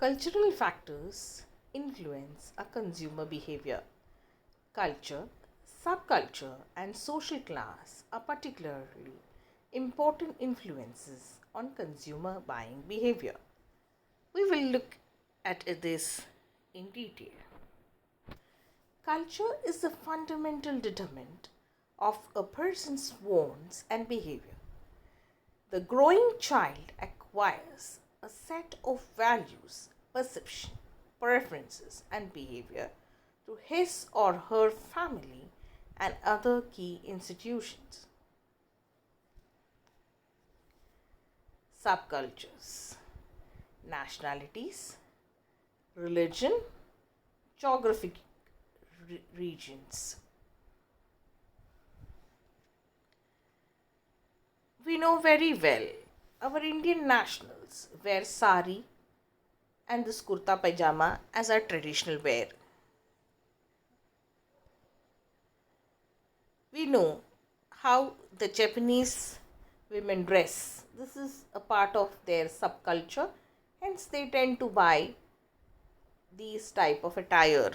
Cultural factors influence a consumer behavior. Culture, subculture, and social class are particularly important influences on consumer buying behavior. We will look at this in detail. Culture is the fundamental determinant of a person's wants and behavior. The growing child acquires a set of values, perception, preferences, and behavior through his or her family and other key institutions. Subcultures, nationalities, religion, geographic regions. We know very well our Indian nationals wear sari and this kurta pajama as our traditional wear. We know how the Japanese women dress. This is a part of their subculture, hence they tend to buy these type of attire.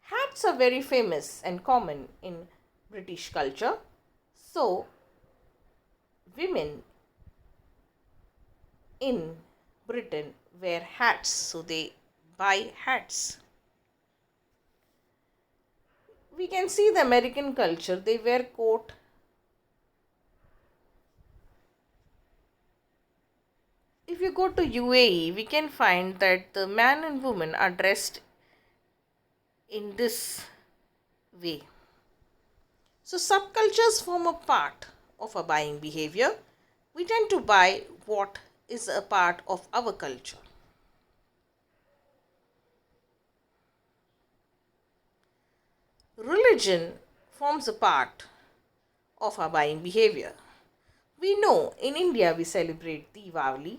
Hats are very famous and common in British culture. So, women in Britain wear hats, so they buy hats. We can see the American culture, they wear coat. If you go to UAE, we can find that the man and woman are dressed in this way. So, subcultures form a part of our buying behavior. We tend to buy what is a part of our culture. Religion forms a part of our buying behavior. We know in India we celebrate Diwali,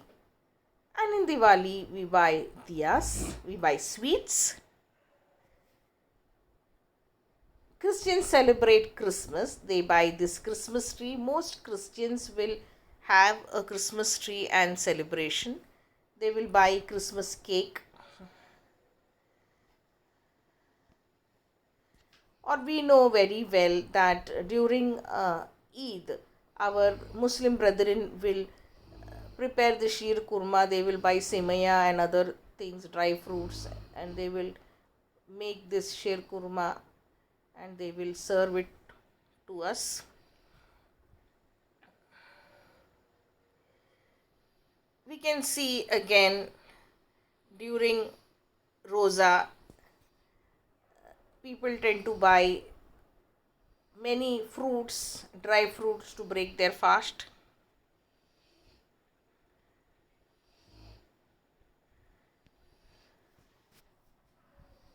and in Diwali we buy diyas, we buy sweets. Christians celebrate Christmas, they buy this Christmas tree. Most Christians will have a Christmas tree and celebration. They will buy Christmas cake. Or we know very well that during Eid, our Muslim brethren will prepare the sheer kurma, they will buy semaya and other things, dry fruits, and they will make this sheer kurma and they will serve it to us. We can see again during Rosa, people tend to buy many fruits, dry fruits to break their fast.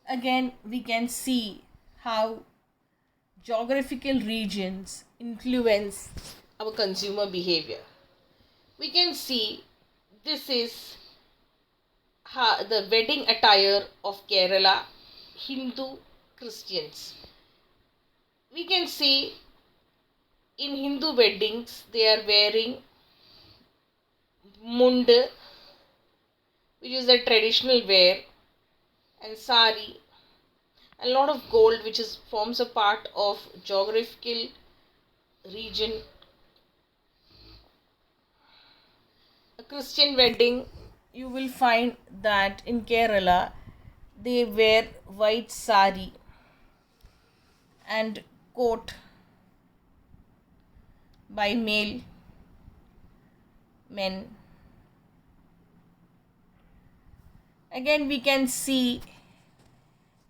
Again, we can see how geographical regions influence our consumer behavior. We can see this is the wedding attire of Kerala Hindu Christians. We can see in Hindu weddings they are wearing mund, which is the traditional wear, and sari, a lot of gold, which is forms a part of geographical region. A Christian wedding, you will find that in Kerala they wear white sari and coat by male men. Again, we can see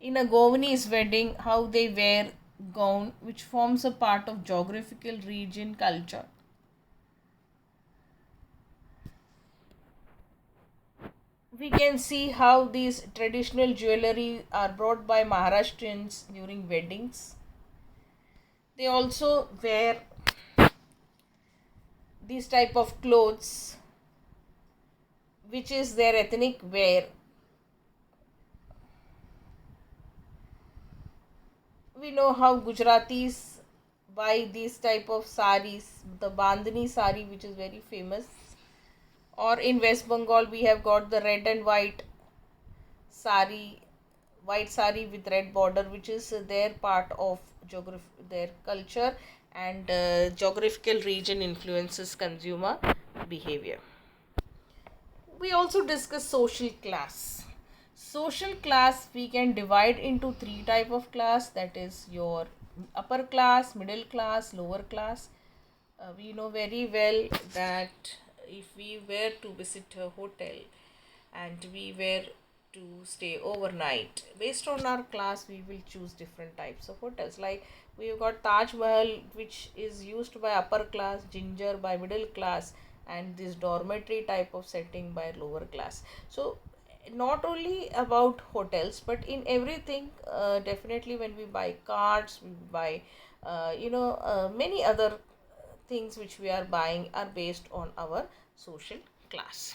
in a Goanese wedding how they wear gown, which forms a part of geographical region culture. We can see how these traditional jewelry are brought by Maharashtrians during weddings. They also wear these type of clothes, which is their ethnic wear. We know how Gujaratis buy these type of saris, the Bandhani sari, which is very famous, Or in West Bengal we have got the red and sari white sari with red border, which is their part of their culture, and geographical region influences consumer behavior. We also discuss social class. Social class we can divide into three type of class, that is your upper class, middle class, lower class. We know very well that if we were to visit a hotel and we were to stay overnight, based on our class we will choose different types of hotels. Like we've got Taj Mahal, which is used by upper class, Ginger by middle class, and this dormitory type of setting by lower class. So not only about hotels but in everything, definitely when we buy cards, we buy many other things which we are buying are based on our social class.